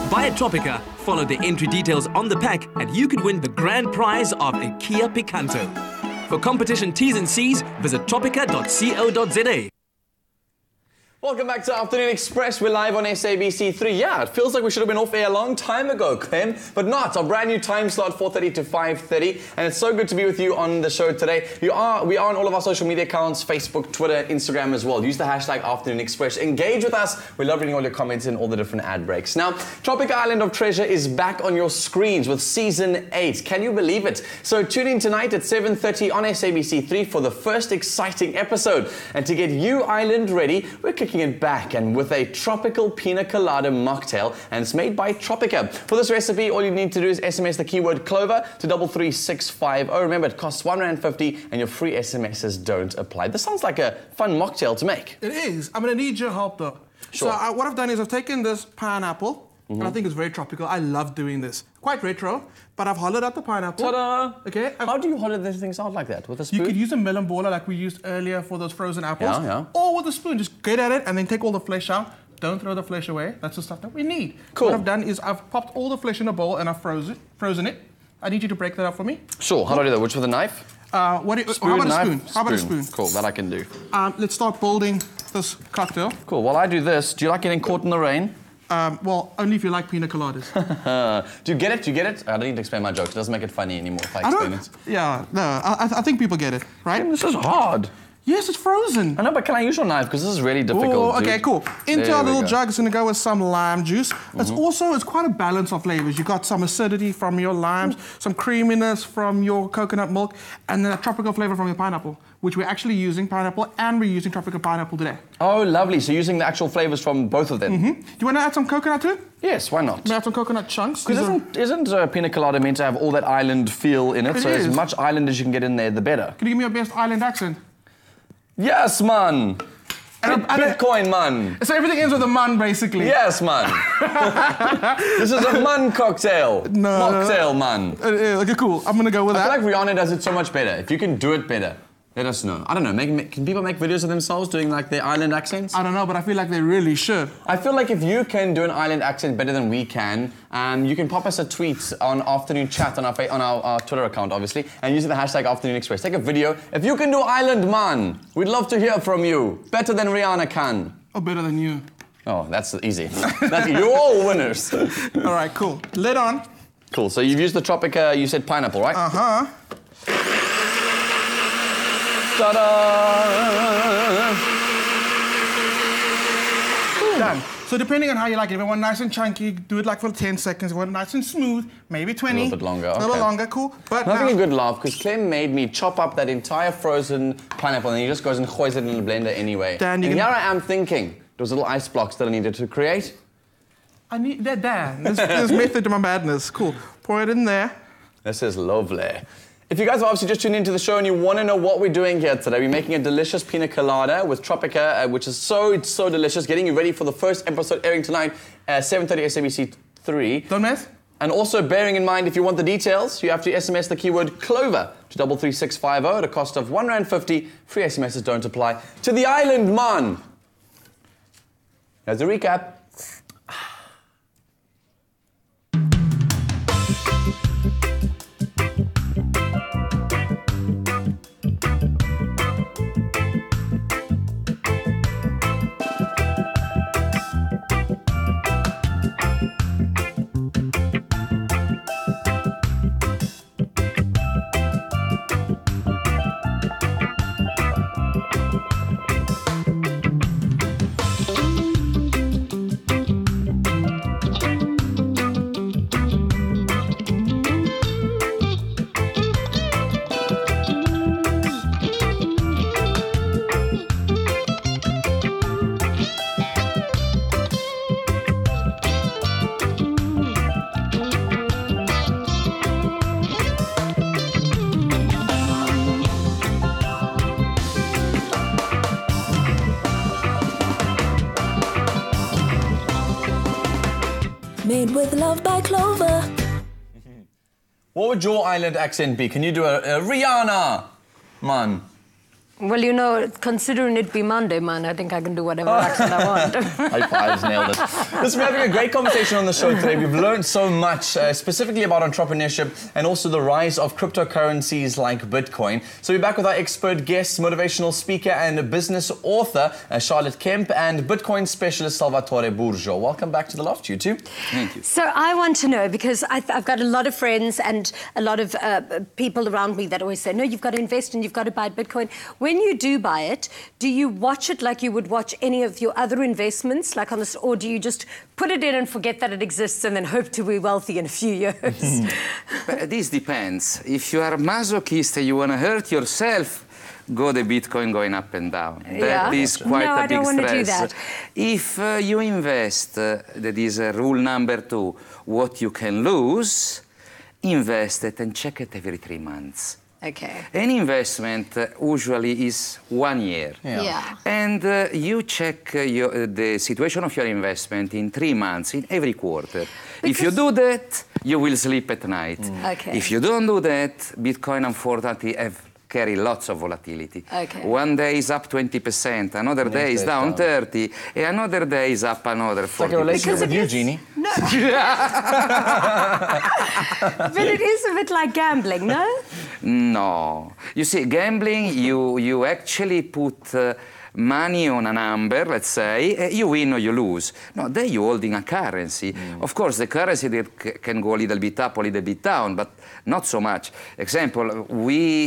Buy a Tropica, follow the entry details on the pack, and you could win the grand prize of a Kia Picanto. For competition T's and C's, visit tropica.co.za. Welcome back to Afternoon Express. We're live on SABC3. Yeah, it feels like we should have been off air a long time ago, Kemp, but not. Our brand new time slot, 4:30 to 5:30, and it's so good to be with you on the show today. We are on all of our social media accounts, Facebook, Twitter, Instagram as well. Use the hashtag Afternoon Express. Engage with us. We love reading all your comments and all the different ad breaks. Now, Tropic Island of Treasure is back on your screens with Season 8. Can you believe it? So tune in tonight at 7:30 on SABC3 for the first exciting episode. And to get you island ready, we're kicking it back and with a tropical pina colada mocktail, and it's made by Tropica. For this recipe, all you need to do is SMS the keyword Clover to 33650. Remember, it costs R1.50 and your free SMSs don't apply. This sounds like a fun mocktail to make. It is. I'm going to need your help though. Sure. So what I've done is I've taken this pineapple, and I think it's very tropical. I love doing this. Quite retro, but I've hollowed out the pineapple. Ta-da! Okay. How do you hollow these things out like that? With a spoon? You could use a melon baller like we used earlier for those frozen apples. Yeah. Or with a spoon, just get at it and then take all the flesh out. Don't throw the flesh away. That's the stuff that we need. Cool. What I've done is I've popped all the flesh in a bowl and I've frozen it. I need you to break that up for me. Sure. How do I do that? Which with a knife? How about a spoon? How about a spoon? Cool, that I can do. Let's start building this cocktail. Cool. While I do this, do you like getting caught in the rain? Well, only if you like pina coladas. Do you get it? Do you get it? I don't need to explain my jokes. It doesn't make it funny anymore if I explain it. Yeah, no, I think people get it, right? Damn, this is hard. Yes, it's frozen. I know, but can I use your knife? Because this is really difficult. Oh, okay, dude. cool. Into There our we little go. jug is going to go with some lime juice. It's quite a balance of flavors. You've got some acidity from your limes, some creaminess from your coconut milk, and then a tropical flavor from your pineapple, which we're actually using pineapple, and we're using tropical pineapple today. Oh, lovely. So using the actual flavors from both of them. Do you want to add some coconut too? Yes, why not? May I add some coconut chunks? Because isn't pina colada meant to have all that island feel in it? It So is. as much island as you can get in there, the better. Can you give me your best island accent? Yes, man. Bitcoin, man. So everything ends with a man, basically. Yes, man. This is a man cocktail. No. Mocktail, man. Okay, cool. I'm going to go with that. I feel like Rihanna does it so much better. If you can do it better, let us know. I don't know. Can people make videos of themselves doing like their island accents? I don't know, but I feel like they really should. I feel like if you can do an island accent better than we can, you can pop us a tweet on Afternoon Chat on our Twitter account, obviously, and use the hashtag Afternoon Express. Take a video. If you can do island, man, we'd love to hear from you. Better than Rihanna can. Or better than you. Oh, that's easy. You're all winners. All right, cool. Lid on. Cool. So you've used the Tropica, you said pineapple, right? Uh-huh. Ta-da! Done. So depending on how you like it, if you want nice and chunky, do it like for 10 seconds. If you want nice and smooth, maybe 20. A little bit longer, A little okay. longer, cool. But I'm having a good laugh because Clem made me chop up that entire frozen pineapple and he just goes and hoys it in the blender anyway. Dan, and here I am thinking, those little ice blocks that I needed to create. I need that, Dan. There's method to my madness. Cool. Pour it in there. This is lovely. If you guys are obviously just tuned into the show and you want to know what we're doing here today, we're making a delicious pina colada with Tropica, which is so delicious. Getting you ready for the first episode airing tonight at 7:30 SABC 3. Don't mess. And also bearing in mind, if you want the details, you have to SMS the keyword Clover to 33650 at a cost of R1.50. Free SMSs don't apply. To the island, man! Here's a recap. Made with love by Clover. What would your island accent be? Can you do a Rihanna, man? Well, you know, considering it be Monday, man, I think I can do whatever accent I want. High fives, nailed it. Listen, we're having a great conversation on the show today. We've learned so much, specifically about entrepreneurship and also the rise of cryptocurrencies like Bitcoin. So we're back with our expert guests, motivational speaker and business author, Charlotte Kemp, and Bitcoin specialist, Salvatore Burjo. Welcome back to The Loft, you two. Thank you. So I want to know, because I've got a lot of friends and a lot of people around me that always say, no, you've got to invest and you've got to buy Bitcoin. When you do buy it, do you watch it like you would watch any of your other investments, like on this, or do you just put it in and forget that it exists and then hope to be wealthy in a few years? This depends. If you are a masochist and you want to hurt yourself, go the Bitcoin going up and down. That is quite a big stress. No, I don't want to do that. If you invest, that is rule number 2, what you can lose, invest it and check it every 3 months. Okay. Any investment usually is 1 year. Yeah. And you check the situation of your investment in 3 months, in every quarter. If you do that, you will sleep at night. Okay. If you don't do that, Bitcoin unfortunately carry lots of volatility. Okay. One day is up 20%, another day is down 30, and another day is up another 40%. It's like a relationship with you, Jeannie. No. But it is a bit like gambling, no? No. You see, gambling, you actually put money on a number, let's say, you win or you lose. No, there you're holding a currency. Of course, the currency can go a little bit up, a little bit down, but not so much. Example,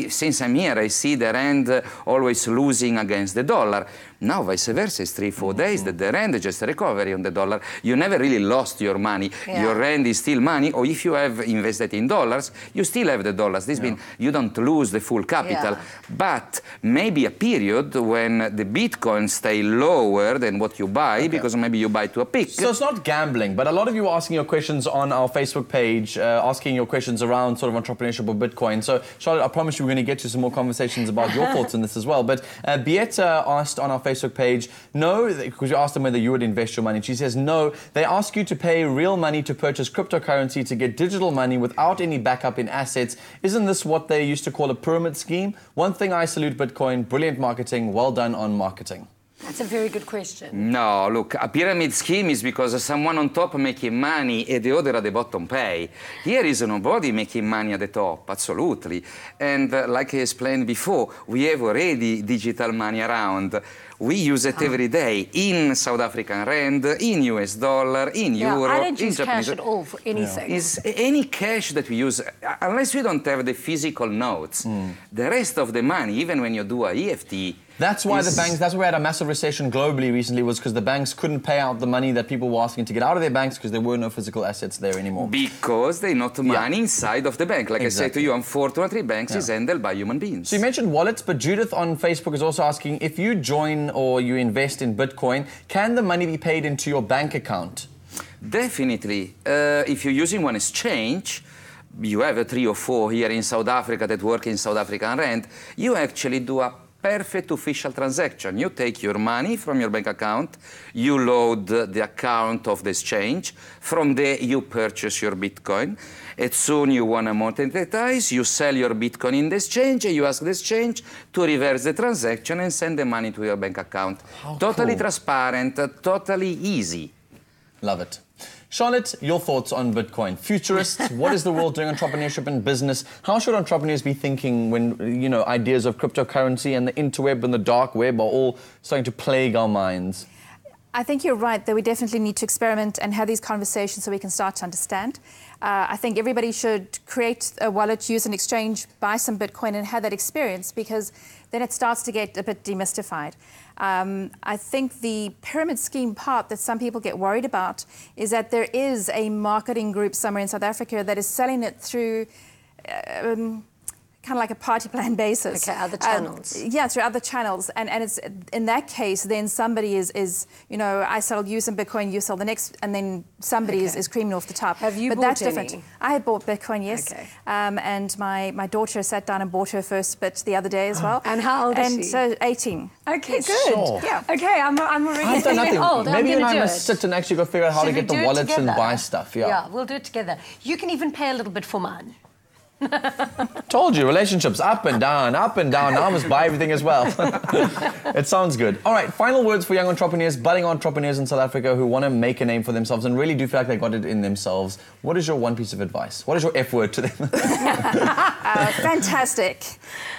since I'm here, I see the rand always losing against the dollar. Now, vice versa, it's 3-4 days that the rand is just a recovery on the dollar. You never really lost your money. Yeah. Your rand is still money, or if you have invested in dollars, you still have the dollars. This means you don't lose the full capital. Yeah. But maybe a period when the Bitcoin stay lower than what you buy, because maybe you buy to a peak. So it's not gambling, but a lot of you are asking your questions on our Facebook page, asking your questions around sort of entrepreneurship or Bitcoin. So, Charlotte, I promise you we're going to get to some more conversations about your thoughts on this as well. But Bieta asked on our Facebook page, no, because you asked them whether you would invest your money. She says, no, they ask you to pay real money to purchase cryptocurrency to get digital money without any backup in assets. Isn't this what they used to call a pyramid scheme? One thing I salute Bitcoin, brilliant marketing, well done on marketing. That's a very good question. No, look, a pyramid scheme is because someone on top making money and the other at the bottom pay. Here is nobody making money at the top, absolutely. And like I explained before, we have already digital money around. We use it every day in South African rand, in US dollar, in euro, I don't in use Japanese. cash at all for anything. Is any cash that we use, unless we don't have the physical notes, the rest of the money, even when you do a EFT, that's why the banks, that's why we had a massive recession globally recently, was because the banks couldn't pay out the money that people were asking to get out of their banks because there were no physical assets there anymore. Because they're not money inside of the bank. Like I say to you, unfortunately, banks is handled by human beings. So you mentioned wallets, but Judith on Facebook is also asking, if you join or you invest in Bitcoin, can the money be paid into your bank account? Definitely. If you're using one exchange, you have 3 or 4 here in South Africa that work in South African rand, you actually do a perfect official transaction. You take your money from your bank account, you load the account of the exchange, from there you purchase your Bitcoin. As soon you want to monetize, you sell your Bitcoin in the exchange, and you ask the exchange to reverse the transaction and send the money to your bank account. Totally transparent, totally easy. Love it. Charlotte, your thoughts on Bitcoin. Futurists, what is the world doing entrepreneurship and business? How should entrepreneurs be thinking when, you know, ideas of cryptocurrency and the interweb and the dark web are all starting to plague our minds? I think you're right that we definitely need to experiment and have these conversations so we can start to understand. I think everybody should create a wallet, use an exchange, buy some Bitcoin and have that experience, because then it starts to get a bit demystified. I think the pyramid scheme part that some people get worried about is that there is a marketing group somewhere in South Africa that is selling it through kind of like a party plan basis. Okay, other channels. Yeah, through other channels. And it's in that case, then somebody is, you know, I sell you some Bitcoin, you sell the next, and then somebody is creaming off the top. Have you but bought that's any? different. I had bought Bitcoin, yes. Okay. And my daughter sat down and bought her first bit the other day as well. And how old is she? So 18. Okay, good. Sure. Yeah. Okay, I'm already I've done nothing. old. Maybe I'm you and I gonna do must it. sit and actually go figure out how Should to we get the do it wallets and together? buy stuff. Yeah. We'll do it together. You can even pay a little bit for mine. Told you, relationships up and down, up and down. Now I must buy everything as well. It sounds good. All right, final words for young entrepreneurs, budding entrepreneurs in South Africa who want to make a name for themselves and really do feel like they got it in themselves. What is your one piece of advice? What is your F word to them? Fantastic.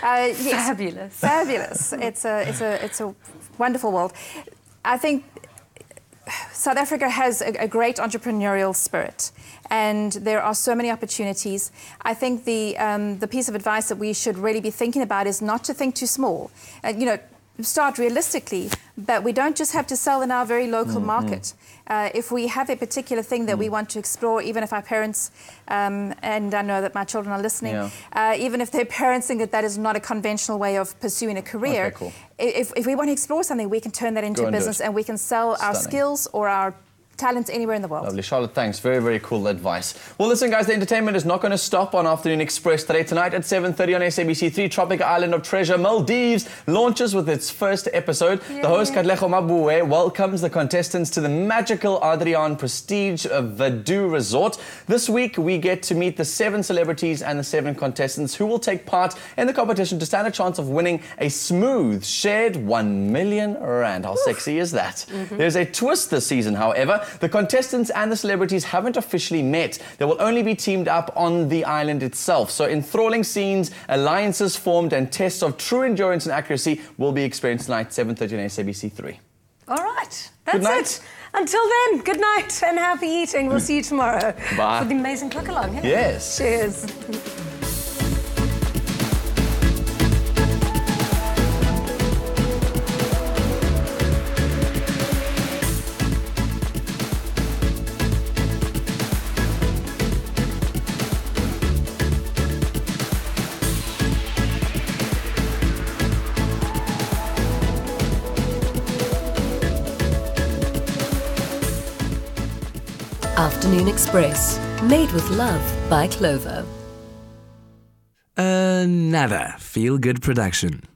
Yes. Fabulous. Fabulous. It's a wonderful world. I think South Africa has a great entrepreneurial spirit, and there are so many opportunities. I think the piece of advice that we should really be thinking about is not to think too small. You know, start realistically, but we don't just have to sell in our very local market. If we have a particular thing that we want to explore, even if our parents, and I know that my children are listening, even if their parents think that that is not a conventional way of pursuing a career, if we want to explore something, we can turn that into a business and we can sell our skills or our talent anywhere in the world. Lovely. Charlotte, thanks. Very, very cool advice. Well, listen, guys, the entertainment is not going to stop on Afternoon Express today. Tonight at 7:30 on SABC3, Tropical Island of Treasure, Maldives, launches with its first episode. Yay. The host, Katlego Mabue, welcomes the contestants to the magical Adrian Prestige Vadoo Resort. This week, we get to meet the 7 celebrities and the 7 contestants who will take part in the competition to stand a chance of winning a smooth, shared 1 million rand. How sexy is that? There's a twist this season, however. The contestants and the celebrities haven't officially met. They will only be teamed up on the island itself. So enthralling scenes, alliances formed, and tests of true endurance and accuracy will be experienced tonight, 7:30 on SABC3. All right. That's it. Until then, good night and happy eating. We'll see you tomorrow. Bye. For the amazing clock along. Hey? Yes. Cheers. Afternoon Express, made with love by Clover. Another feel-good production.